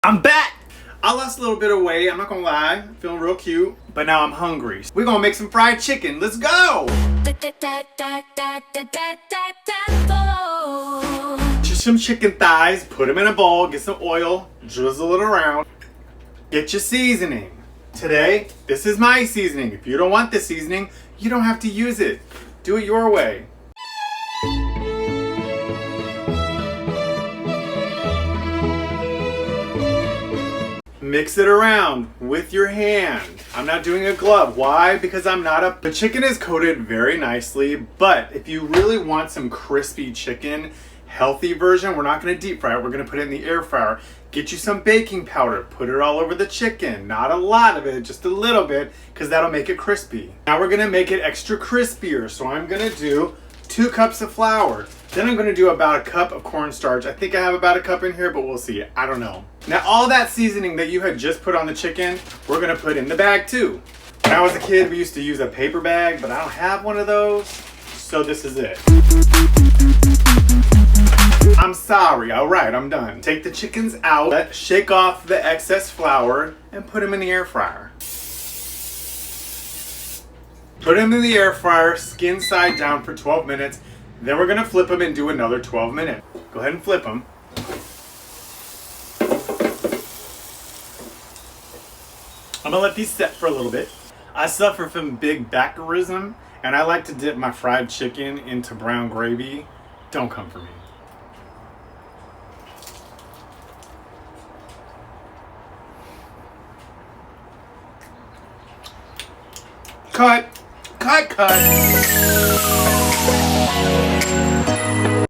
I'm back! I lost a little bit of weight, I'm not gonna lie. Feeling real cute, but now I'm hungry. We're gonna make some fried chicken. Let's go! Just some chicken thighs, put them in a bowl, get some oil, drizzle it around. Get your seasoning. Today, this is my seasoning. If you don't want this seasoning, you don't have to use it. Do it your way. Mix it around with your hand. I'm not doing a glove. Why? Because the chicken is coated very nicely, but if you really want some crispy chicken, healthy version, we're not gonna deep fry it, we're gonna put it in the air fryer. Get you some baking powder, put it all over the chicken. Not a lot of it, just a little bit, because that'll make it crispy. Now we're gonna make it extra crispier, so I'm gonna do 2 cups of flour. Then I'm gonna do about a cup of cornstarch. I think I have about a cup in here, but we'll see. I don't know. Now all that seasoning that you had just put on the chicken, we're gonna put in the bag too. When I was a kid, we used to use a paper bag, but I don't have one of those, so this is it. I'm sorry, all right, I'm done. Take the chickens out, shake off the excess flour, and put them in the air fryer. Put them in the air fryer, skin side down for 12 minutes. Then we're gonna flip them and do another 12 minutes. Go ahead and flip them. I'm gonna let these set for a little bit. I suffer from big backerism, and I like to dip my fried chicken into brown gravy. Don't come for me. Cut! Cut, cut!